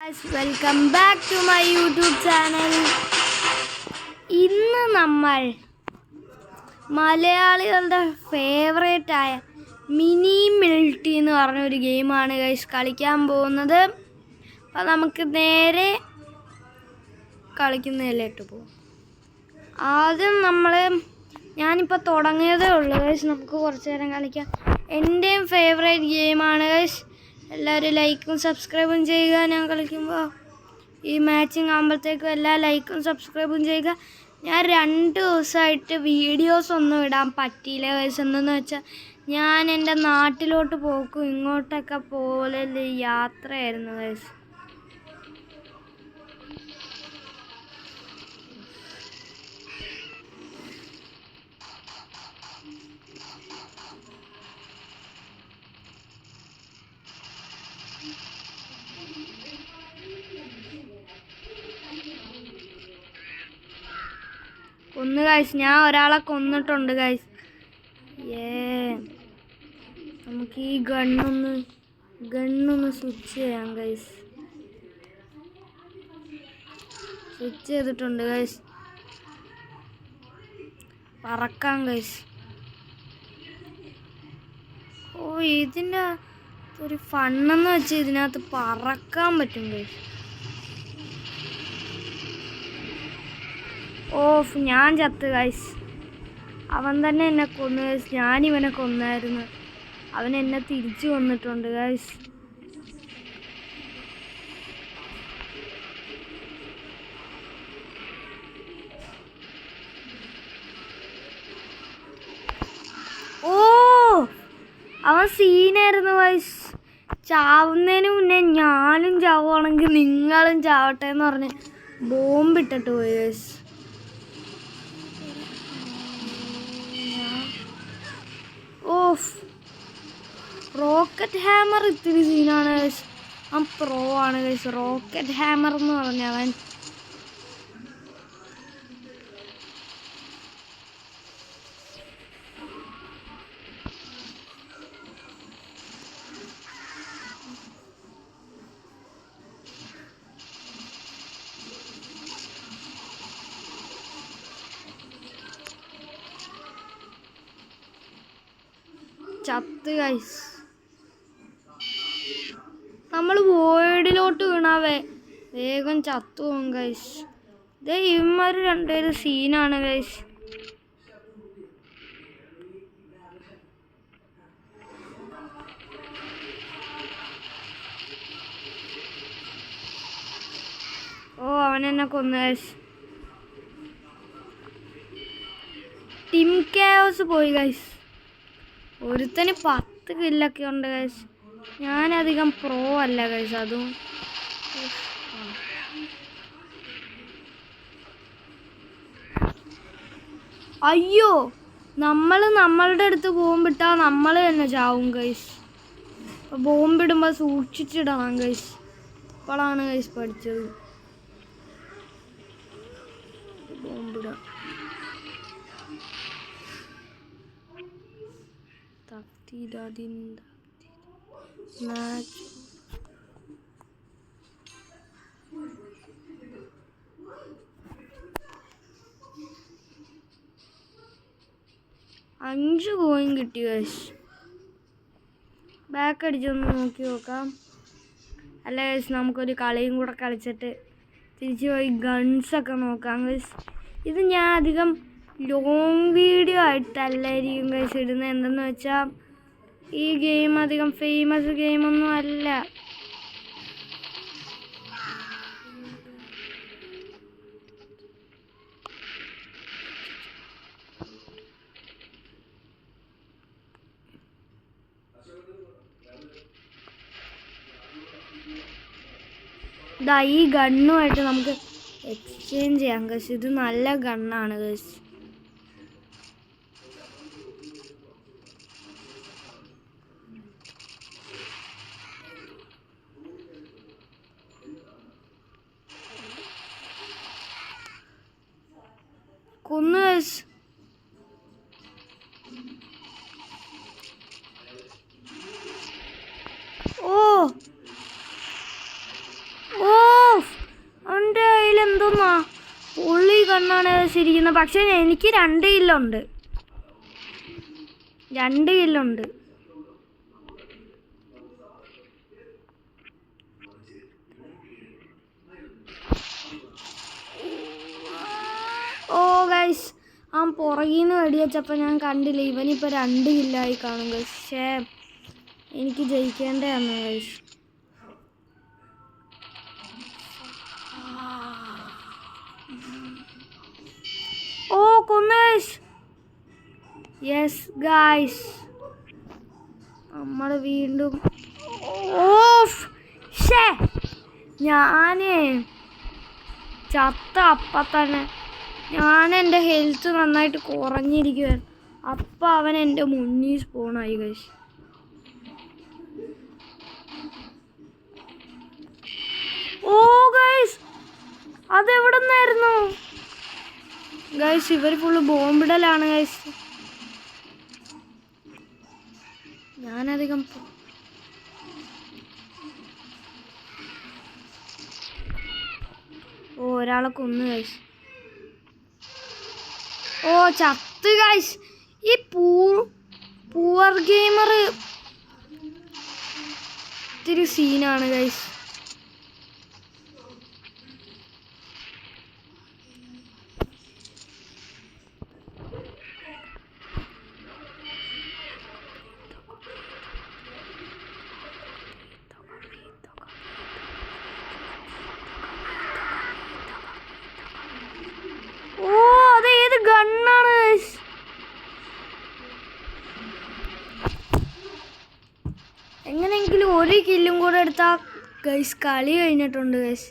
Welcome back to my YouTube channel. ഇന്ന് നമ്മൾ മലയാളികളുടെ ഫേവറേറ്റായ മിനി മിൽട്ടി എന്ന് പറഞ്ഞൊരു ഗെയിമാണ് ഗൈസ് കളിക്കാൻ പോകുന്നത്. അപ്പോൾ നമുക്ക് നേരെ കളിക്കുന്നതിലേക്ക് പോകാം. ആദ്യം ഞാനിപ്പോൾ തുടങ്ങിയതേ ഉള്ളൂ ഗൈസ്. നമുക്ക് കുറച്ച് നേരം കളിക്കാം. എൻ്റെയും ഫേവറേറ്റ് ഗെയിമാണ് ഗൈസ്. എല്ലാവരും ലൈക്കും സബ്സ്ക്രൈബും ചെയ്യുക. ഞാൻ കളിക്കുമ്പോൾ ഈ മാച്ചിങ് ആകുമ്പോഴത്തേക്കും എല്ലാ ലൈക്കും സബ്സ്ക്രൈബും ചെയ്യുക. ഞാൻ 2 ദിവസമായിട്ട് വീഡിയോസ് ഒന്നും ഇടാൻ പറ്റിയില്ല ഗൈസ്. എന്തെന്ന് വെച്ചാൽ ഞാൻ എൻ്റെ നാട്ടിലോട്ട് പോക്കും ഇങ്ങോട്ടൊക്കെ പോലെ യാത്രയായിരുന്നു ഗൈസ്. കൊന്നു ഗൈസ്, ഞാൻ ഒരാളെ കൊന്നിട്ടുണ്ട് ഗൈസ്. നമുക്ക് ഈ ഗണ്ണൊന്ന് സ്വിച്ച് ചെയ്യാം ഗൈസ്. സ്വിച്ച് ചെയ്തിട്ടുണ്ട് ഗൈസ്. പറക്കാം ഗൈസ്. ഇതിൻ്റെ ഒരു ഫണ്ണെന്ന് വെച്ചാൽ ഇതിനകത്ത് പറക്കാൻ പറ്റും ഗൈസ്. ഞാൻ ചത്ത് ഗൈസ്. അവൻ തന്നെ എന്നെ കൊന്നു ഗൈസ്. ഞാനിവനെ കൊന്നായിരുന്നു. അവൻ എന്നെ തിരിച്ചു കൊന്നിട്ടുണ്ട് ഗൈസ്. അവൻ സീനായിരുന്നു ഗൈസ്. ചാവുന്നതിന് മുന്നേ ഞാനും ചാവുകയാണെങ്കിൽ നിങ്ങളും ചാവട്ടെ എന്ന് പറഞ്ഞ് ബോംബിട്ടിട്ട് പോയി ഗൈസ്. റോക്കറ്റ് ഹാമർ ഇത്തിരി സീനാണ് ഗൈസ്. അവൻ പ്രോ ആണ് ഗൈസ്. റോക്കറ്റ് ഹാമർ എന്ന് പറഞ്ഞവൻ ചത്ത് ഗൈസ്. നമ്മൾ വോയിഡിലോട്ട് വീണാവേ വേഗം ചത്തു പോകും ഗൈസ്. ഇവന്മാര് 2 പേര് സീനാണ് ഗൈസ്. അവനെന്നെ കൊന്നു ഗൈസ്. ടീം കെയോസ് പോയി ഗൈസ്. ഒരുത്തന് 10 കില്ലൊക്കെ ഉണ്ട് ഗൈസ്. ഞാനധികം പ്രോ അല്ല ഗൈസ്. അതും അയ്യോ, നമ്മളുടെ അടുത്ത് ബോംബിട്ടാൽ നമ്മൾ തന്നെ ചാവും ഗൈസ്. അപ്പോൾ ബോംബിടുമ്പോൾ സൂക്ഷിച്ചിടണം ഗൈസ്. ഇപ്പോഴാണ് ഗൈസ് പഠിച്ചത് ബോംബിടാം. 5 കോയിൻ കിട്ടി ഗൈസ്. ബാക്ക് അടിച്ചൊന്ന് നോക്കി നോക്കാം. അല്ല ഗൈസ്, നമുക്കൊരു കളിയും കൂടെ കളിച്ചിട്ട് തിരിച്ചു പോയി ഗൺസൊക്കെ നോക്കാം ഗൈസ്. ഇത് ഞാൻ അധികം ലോങ് വീഡിയോ ആയിട്ടല്ലായിരിക്കും ഗൈസ് ഇടുന്നത്. എന്തെന്ന് വെച്ചാൽ ഈ ഗെയിം അധികം ഫേമസ് ഗെയിമൊന്നും അല്ല. ഈ ഗണ്ണുമായിട്ട് നമുക്ക് എക്സ്ചേഞ്ച് ചെയ്യാം ഗൈസ്. ഇത് നല്ല ഗണ്ണാണ് ഗൈസ്. കൊന്നു ഗൈസ്. ഓ ഗണ്ണാണ് ഇരിക്കുന്നത്. പക്ഷെ എനിക്ക് 2 കില്ലുണ്ട്. 2 കില്ലുണ്ട്. ഓ ഗൈസ്, ആ പുറകിൽ നിന്ന് വെടിവെച്ചപ്പോൾ ഞാൻ കണ്ടില്ല. ഇവനിപ്പോൾ 2 കില്ലായി കാണും ഗൈസ്. പക്ഷേ എനിക്ക് ജയിക്കേണ്ടതാണ് ഗൈസ്. ഓ കൊന്നു ഗൈസ്. യെസ് ഗൈസ്, നമ്മൾ വീണ്ടും ഓഫ്. ഞാനേ ചത്ത അപ്പം തന്നെ എൻ്റെ ഹെൽത്ത് നന്നായിട്ട് കുറഞ്ഞിരിക്കുവായിരുന്നു. അപ്പം അവൻ എൻ്റെ മുന്നിൽ സ്പോണായി ഗൈസ്. ഓ ഗൈസ്, അതെവിടെ നിന്നായിരുന്നു ഗൈസ്? ഇവർ ഫുള്ള് ബോംബിടലാണ് ഗൈസ്. ഞാനധികം ഒരാളെ കൊന്നു ഗൈസ്. ഓ ചത്ത് ഗൈസ്. ഈ പൂവർ ഗെയിമർ ഇത്തിരി സീനാണ് ഗൈസ്. ഓ അതേത് ഗണ്ണാണ് ഗൈസ്? എങ്ങനെയെങ്കിലും 1 കില്ലും കൂടെ എടുത്താൽ ഗൈസ് കളി കഴിഞ്ഞിട്ടുണ്ട് ഗൈസ്.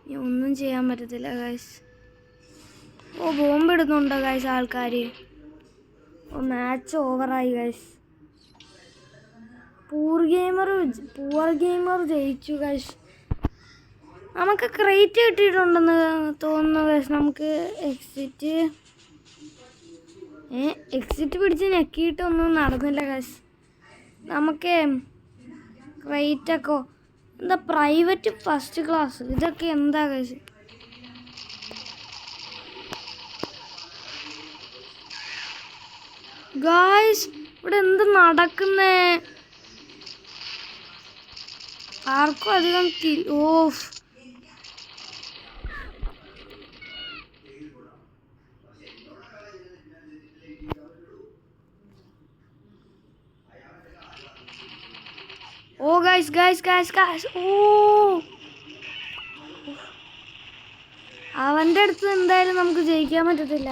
ഇനി ഒന്നും ചെയ്യാൻ പറ്റത്തില്ല ഗൈസ്. ഓ ബോംബ് ഇടുന്നുണ്ടോ ഗൈസ് ആൾക്കാർ? ഓ മാച്ച് ഓവറായി ഗൈസ്. പൂവർ ഗെയിമർ ജയിച്ചു ഗൈസ്. നമുക്ക് ക്രേറ്റ് കിട്ടിയിട്ടുണ്ടെന്ന് തോന്നുന്നു ഗൈസ്. നമുക്ക് എക്സിറ്റ് പിടിച്ച് ഞെക്കിയിട്ടൊന്നും നടന്നില്ല ഗൈസ്. നമുക്ക് ക്രേറ്റൊക്കെ എന്താ പ്രൈവറ്റ് ഫസ്റ്റ് ക്ലാസ് ഇതൊക്കെ എന്താ ഗൈസ്? ഗൈസ് ഇവിടെ എന്ത് നടക്കുന്നേ? ആർക്കും അധികം ഓഫ്. ഓ ഗൈസ് ഓ അവൻ്റെ അടുത്ത് എന്തായാലും നമുക്ക് ജയിക്കാൻ പറ്റത്തില്ല.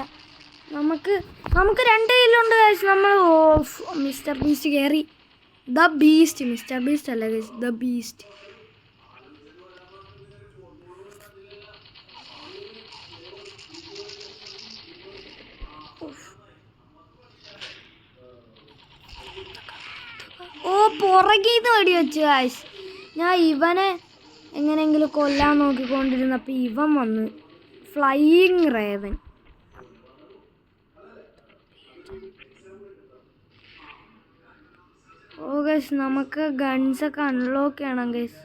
നമുക്ക് 2 കില്ലുണ്ട് ഗൈസ്. നമ്മൾ മിസ്റ്റർ ബീസ്റ്റ് കയറി. ദ ബീസ്റ്റ്, മിസ്റ്റർ ബീസ്റ്റ് അല്ല ഗൈസ്, ദ ബീസ്റ്റ്. ഓ പുറകീന്ന് വെടി വെച്ച് ഗൈസ്. ഞാൻ ഇവനെ എങ്ങനെയെങ്കിലും കൊല്ലാൻ നോക്കിക്കൊണ്ടിരുന്നപ്പോൾ ഇവൻ വന്നു. Flying raven. ഓ ഗൈസ് നമുക്ക് ഗൺസൊക്കെ അൺലോക്ക് ചെയ്യണം ഗൈസ്.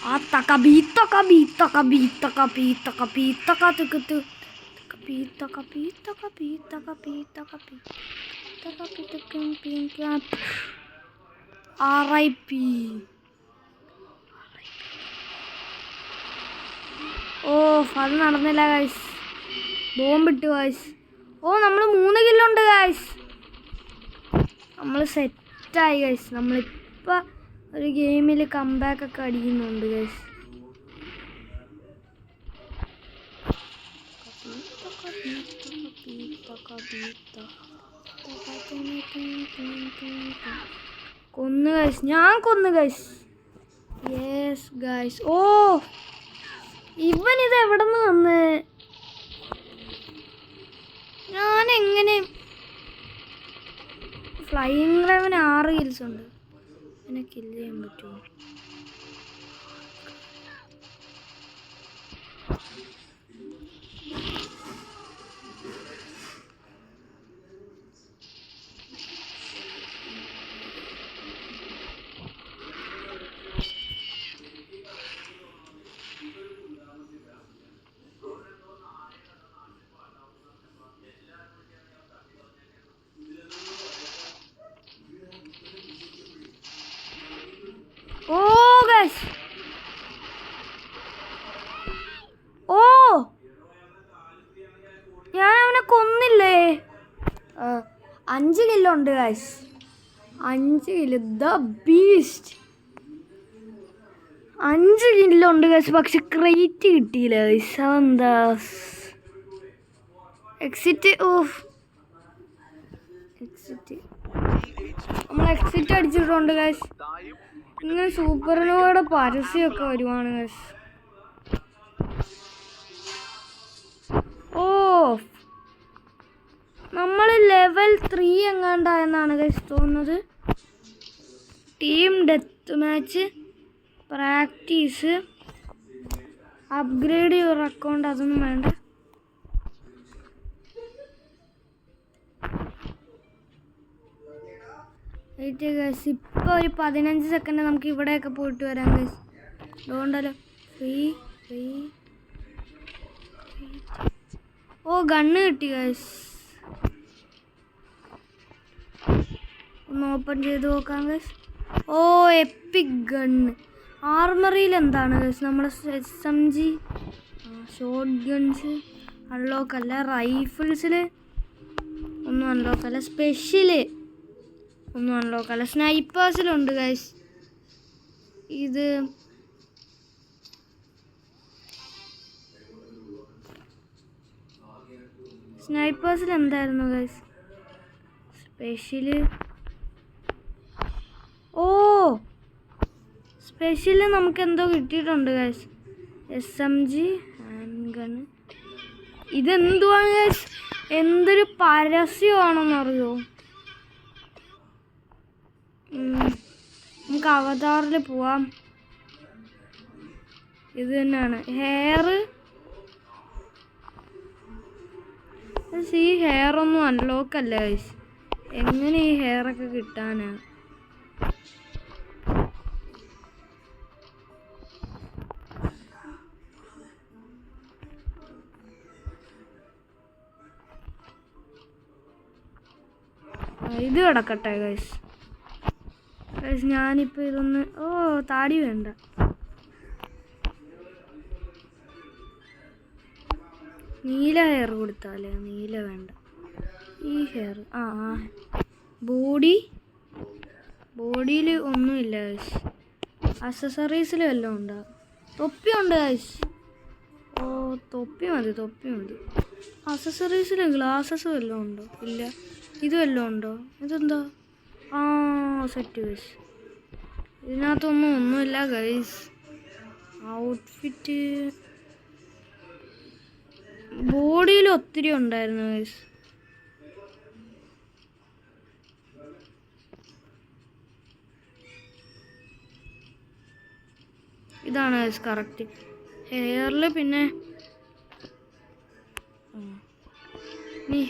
ആ തക്ക ബീത്തക്ക ബീത്തക്ക ബീത്തക്ക ബീത്തക്ക ബീത്തക്ക തുക്കുത്തു ബീത്തക്ക ബീത്തക്ക ബീത്തക്ക ബീത്തക്ക ബീത്തക്ക ബീത്തക്ക ബീത്തക്ക RIP. ഓ അത് നടന്നില്ല ഗൈസ്. ബോംബിട്ടു ഗൈസ്. ഓ നമ്മൾ 3 കില്ലുണ്ട് ഗൈസ്. നമ്മൾ സെറ്റായി ഗൈസ്. നമ്മളിപ്പോൾ ഒരു ഗെയിമിൽ കംബാക്ക് ഒക്കെ അടിക്കുന്നുണ്ട് ഗൈസ്. കൊന്നു ഗൈസ്, ഞാൻ കൊന്നു ഗൈസ്. Yes guys. ഓ ഇവൻ ഇത് എവിടെ നിന്ന് വന്ന്? ഞാനെങ്ങനെ ഫ്ലൈയിങ് റേവന് 6 കിൽസ് ഉണ്ട്. എന്നെ കില്ല് ചെയ്യാൻ പറ്റുമോ? 5 കിലോ ഉണ്ട് guys. 5 kilo the beast. 5 kilo ഉണ്ട് ഗൈസ്. പക്ഷെ ക്രേറ്റ് കിട്ടിയില്ല ഗൈസ്. അതെന്താ എക്സിറ്റ്. Of exit. നമ്മൾ എക്സിറ്റ് അടിച്ചിട്ടുണ്ട് ഗൈസ്. ഇങ്ങനെ സൂപ്പറിനോടെ പരസ്യമൊക്കെ വരുവാണ് ഗൈസ്. ഓ നമ്മൾ ലെവൽ 3 എങ്ങാണ്ടായെന്നാണ് ഗൈസ് തോന്നുന്നത്. Team death match, practice, upgrade your account. അതൊന്നും വേണ്ട. ഗൈസ് ഇപ്പോൾ ഒരു 15 സെക്കൻഡ് നമുക്ക് ഇവിടെയൊക്കെ പോയിട്ട് വരാം ഗൈസ്. അതുകൊണ്ടല്ലോ ഫ്രീ. ഓ ഗണ്ണ് കിട്ടി ഗൈസ്. ഒന്ന് ഓപ്പൺ ചെയ്ത് നോക്കാം ഗൈസ്. ഓ എപ്പിക് ഗണ്ണ്. ആർമറിയിൽ എന്താണ് ഗൈസ്? നമ്മുടെ SMG ഷോട്ട് ഗൺസ് അൺലോക്കല്ല. റൈഫിൾസിൽ ഒന്നും അൺലോക്കല്ല. സ്പെഷ്യല് ഒന്നും അൺലോക്കല്ല. സ്നൈപ്പേഴ്സിലുണ്ട് ഗൈസ്. ഇത് സ്നൈപ്പേഴ്സിൽ എന്തായിരുന്നു ഗൈസ്? സ്പെഷ്യല്. ഓ സ്പെഷ്യല് നമുക്ക് എന്തോ കിട്ടിയിട്ടുണ്ട് ഗൈസ്. SMG hand gun. ഇതെന്തുവാണ് ഗൈസ്? എന്തൊരു പരസ്യമാണെന്നറിയോ? നമുക്ക് അവതാറിൽ പോവാം. ഇത് തന്നെയാണ് ഹെയർ. ഈ ഹെയറൊന്നും അൺലോക്കല്ല ഗൈസ്. എങ്ങനെ ഈ ഹെയറൊക്കെ കിട്ടാനാ? ഇത് കിടക്കട്ടെ ഗൈസ്. ഞാനിപ്പോൾ ഇതൊന്ന് താടി വേണ്ട. നീല ഹെയർ കൊടുത്താലേ? നീല വേണ്ട. ഈ ഹെയർ ബോഡിയിൽ ഒന്നുമില്ല ഗൈസ്. അക്സസറീസിൽ വല്ലതും ഉണ്ടോ? തൊപ്പിയുണ്ട് ഗൈസ്. ഓ തൊപ്പി മതി. അക്സസറീസിൽ ഗ്ലാസസ് വല്ലതും ഉണ്ടോ? ഇല്ല. ഇത് വല്ലതും ഉണ്ടോ? ഇതെന്താ? Set guys. ഒന്നുമില്ല ഗൈസ്. ഔട്ട്ഫിറ്റ് ബോഡിയിൽ ഒത്തിരി ഉണ്ടായിരുന്നു ഗൈസ്. ഇതാണ് ഗൈസ് കറക്റ്റ്. ഹെയറിൽ പിന്നെ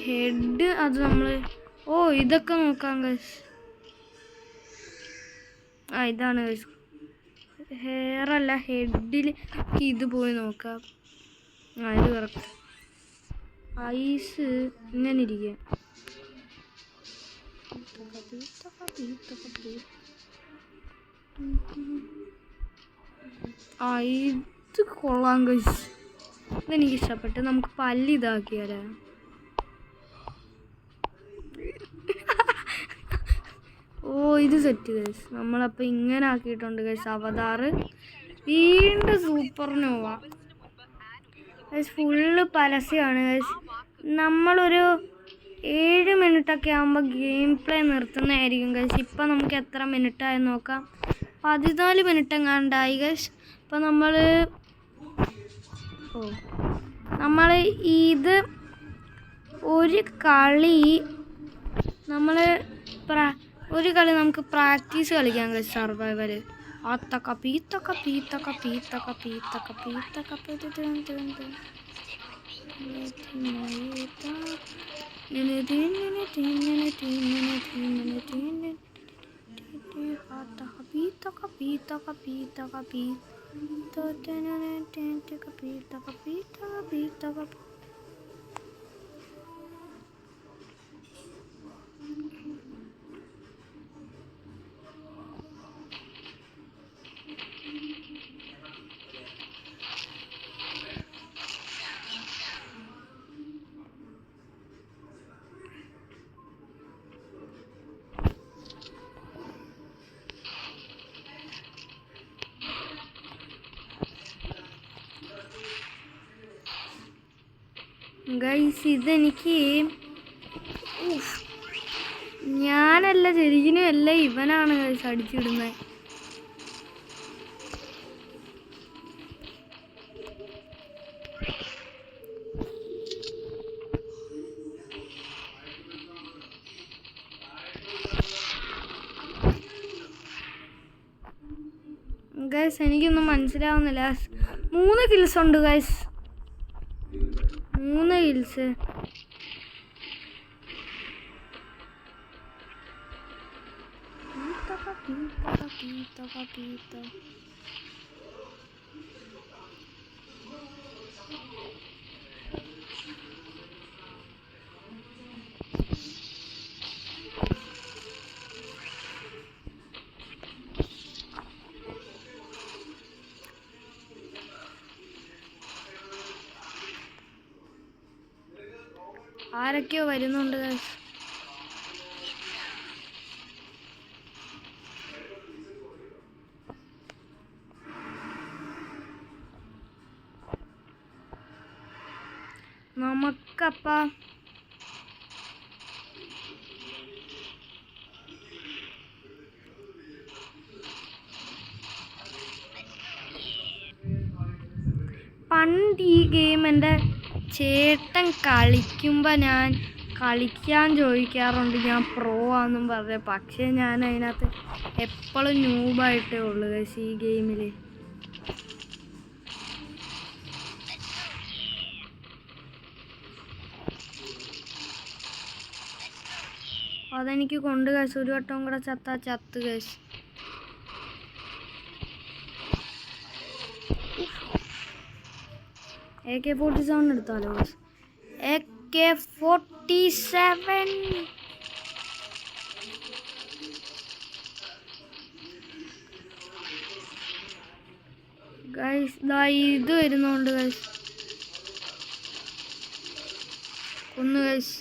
ഹെഡ് അത് നമ്മൾ ഇതൊക്കെ നോക്കാം ഗൈസ്. ഇതാണ് ഗൈസ്. ഹെയർ അല്ല, ഹെഡിൽ ഇത് പോയി നോക്കാം. ഇത് കറക്റ്റ്. ഐസ് ഇങ്ങനെ ഇരിക്കുക. ഇത് കൊള്ളാം ഗൈസ്. ഇതെനിക്ക് ഇഷ്ടപ്പെട്ട്. നമുക്ക് പല്ല് ഇതാക്കിയാലേ? ഇത് സെറ്റ് ഗൈസ്. നമ്മളപ്പോൾ ഇങ്ങനെ ആക്കിയിട്ടുണ്ട് ഗൈസ് അവതാറ്. വീണ്ടും സൂപ്പർനോവ ഗൈസ്. ഫുള്ള് പരസ്യമാണ് ഗൈസ്. നമ്മളൊരു 7 മിനിറ്റൊക്കെ ആകുമ്പോൾ ഗെയിം പ്ലേ നിർത്തുന്നതായിരിക്കും ഗൈസ്. ഇപ്പം നമുക്ക് എത്ര മിനിറ്റായി നോക്കാം. 14 മിനിറ്റ് എങ്ങാണ്ടായി ഗൈസ്. അപ്പം നമ്മൾ ഇത് ഒരു കളി നമുക്ക് പ്രാക്ടീസ് കളിക്കാം ഗൈസ്. സർവൈവൽ. ഗൈസ് ഇതെനിക്ക് ഞാനല്ല ശരിക്കും അല്ല ഇവനാണ് ഗൈസ് അടിച്ചിടുന്നത്. ഗൈസ് എനിക്കൊന്നും മനസ്സിലാവുന്നില്ല. 3 കിൽസ് ഉണ്ട് ഗൈസ്, 3 കിൽസ്. ആരൊക്കെയോ വരുന്നുണ്ട് ഗൈസ്. നമുക്കപ്പ പണ്ട് ഈ ഗെയിം എൻ്റെ ചേട്ടൻ കളിക്കുമ്പോൾ ഞാൻ കളിക്കാൻ ചോദിക്കാറുണ്ട് ഞാൻ പ്രോ ആണെന്നും പറഞ്ഞ്. പക്ഷേ ഞാൻ അതിനകത്ത് എപ്പോഴും ന്യൂബായിട്ടേ ഉള്ളൂ ഗൈസ് ഈ ഗെയിമിൽ. അതെനിക്ക് കൊണ്ട് ഗൈസ് ഒരു വട്ടവും കൂടെ ചത്ത് ഗൈസ്. AK-47 എടുത്താലോ ഗൈസ്? AK-47 guys. ഇത് വരുന്നുണ്ട് ഗൈസ്, കൊന്നു ഗൈസ്.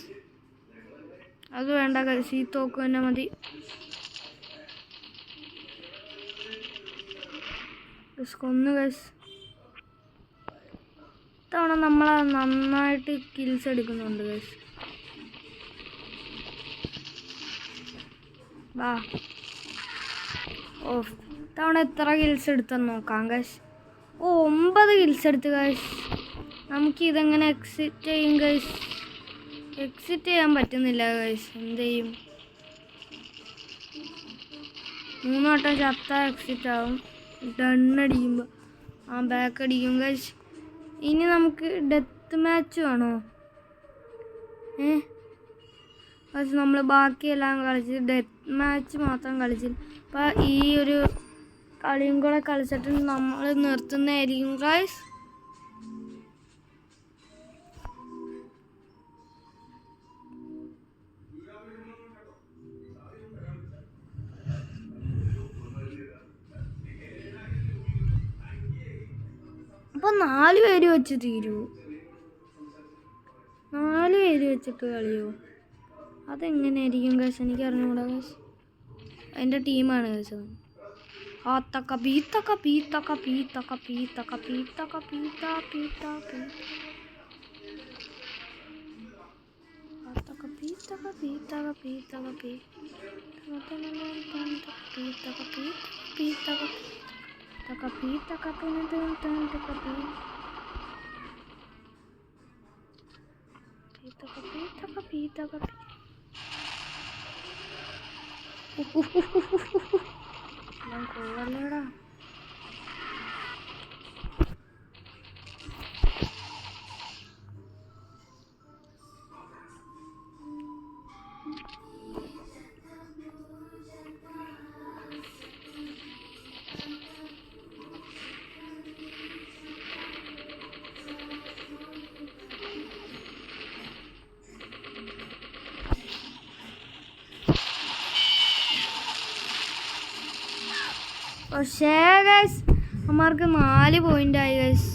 അത് വേണ്ട ഗൈസ്, ഈ തോക്ക് തന്നെ മതി. കൊന്നു ഗൈസ്. ഇത്തവണ നമ്മൾ നന്നായിട്ട് കിൽസ് എടുക്കുന്നുണ്ട് ഗൈസ്. വാ. ഇത്തവണ എത്ര കിൽസ് എടുത്തെന്ന് നോക്കാം ഗൈസ്. 9 കിൽസ് എടുത്ത് ഗൈസ്. നമുക്കിതെങ്ങനെ എക്സിറ്റ് ചെയ്യും ഗൈസ്? എക്സിറ്റ് ചെയ്യാൻ പറ്റുന്നില്ല ഗൈസ്. എന്ത് ചെയ്യും? 3 വട്ടം ചത്ത എക്സിറ്റ് ആവും. ഡണ്ണടിക്കുമ്പോൾ ബാക്ക് അടിക്കും ഗൈസ്. ഇനി നമുക്ക് ഡെത്ത് മാച്ച് വേണോ? പക്ഷെ നമ്മൾ ബാക്കിയെല്ലാം കളിച്ച് ഡെത്ത് മാച്ച് മാത്രം കളിച്ചില്ല. അപ്പം ഈ ഒരു കളിയും കൂടെ കളിച്ചിട്ട് നമ്മൾ നിർത്തുന്നതായിരിക്കും ഗൈസ്. അപ്പം 4 പേര് വെച്ച് തീരുമോ? 4 പേര് വെച്ചിട്ട് കളിയോ? അതെങ്ങനെയായിരിക്കും ഗൈസ്? എനിക്ക് അറിഞ്ഞൂടാ ഗൈസ്. എൻ്റെ ടീമാണ് ഗൈസ്. ആത്തക്ക പീത്തക്ക പീത്തക്ക പീത്തക്ക പീത്തക്ക പീത്തക്ക പീത്ത പീത്ത ആത്തക്ക പീത്തക്ക പീത്തക്ക പീത്തക്ക പീത്തക്ക പീത്തക്ക Taka പക്ഷേ ഗൈസ് അമ്മമാർക്ക് 4 പോയിന്റ് ആയി ഗൈസ്.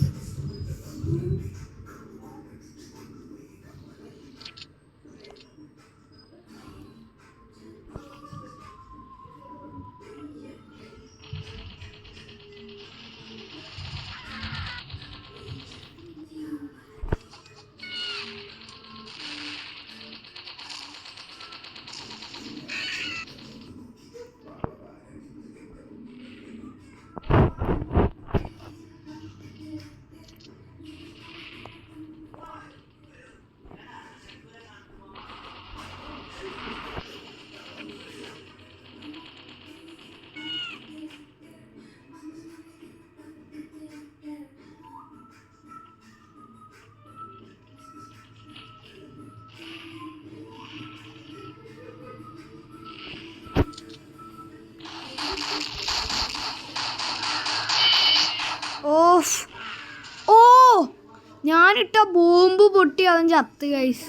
ഞാനിട്ട ബോംബ് പൊട്ടി അവൻ ചത്ത് ഗൈസ്.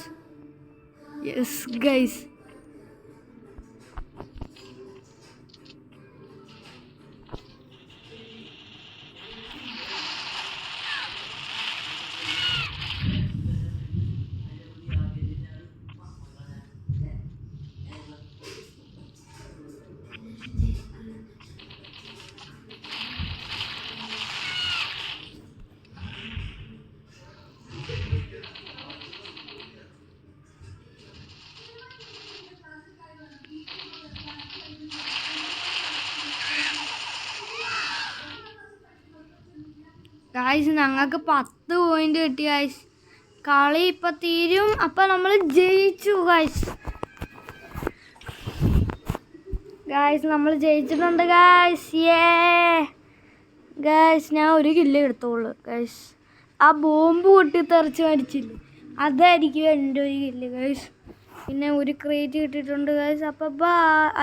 Yes guys. ഗായ്സ് ഞങ്ങൾക്ക് 10 പോയിന്റ് കിട്ടി ഗായ്സ്. കളി ഇപ്പം തീരും. അപ്പം നമ്മൾ ജയിച്ചു ഗായ്സ്. ഗായ്സ് നമ്മൾ ജയിച്ചിട്ടുണ്ട് ഗായ്സ്. ഗായ്സ് ഞാൻ ഒരു കില്ല് എടുത്തോളൂ ഗായ്സ്. ആ ബോംബ് പൊട്ടിത്തെറിച്ച് മരിച്ചില്ലേ, അതായിരിക്കും എൻ്റെ ഒരു കില്ല് ഗായ്സ്. പിന്നെ ഒരു ക്രേറ്റ് കിട്ടിയിട്ടുണ്ട് ഗായ്സ്. അപ്പം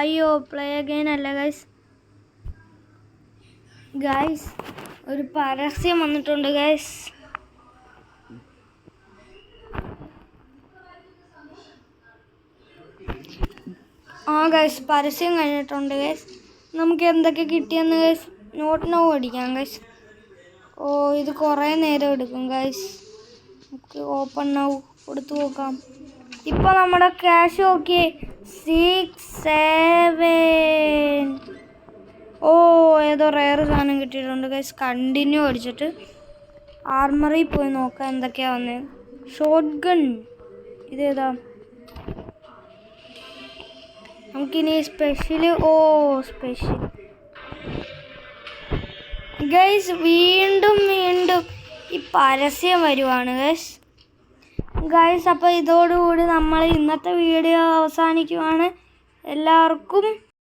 അയ്യോ പ്ലേ അഗൈൻ അല്ല ഗായ്സ്. ഗായ്സ് ഒരു പരസ്യം വന്നിട്ടുണ്ട് ഗായ്സ്. ഗായ്സ് പരസ്യം കഴിഞ്ഞിട്ടുണ്ട് ഗായ്സ്. നമുക്ക് എന്തൊക്കെ കിട്ടിയെന്ന് ഗായ്സ് നോട്ട് നൗ അടിക്കാം ഗായ്സ്. ഇത് കുറേ നേരം എടുക്കും ഗായ്സ്. നമുക്ക് ഓപ്പൺ നൗ കൊടുത്തു നോക്കാം. ഇപ്പോൾ നമ്മുടെ ക്യാഷ് ഓക്കെ 6 7. ഏതോ റെയർ സാധനം കിട്ടിയിട്ടുണ്ട് ഗൈസ്. കണ്ടിന്യൂ അടിച്ചിട്ട് ആർമറിൽ പോയി നോക്കാം എന്തൊക്കെയാണ് വന്നത്. ഷോട്ട് ഗൺ ഇതേതാ? നമുക്കിനി സ്പെഷ്യൽ സ്പെഷ്യൽ ഗൈസ്. വീണ്ടും ഈ പരസ്യം വരുവാണ് ഗൈസ്. അപ്പോൾ ഇതോടുകൂടി നമ്മൾ ഇന്നത്തെ വീഡിയോ അവസാനിക്കുവാണ്. എല്ലാവർക്കും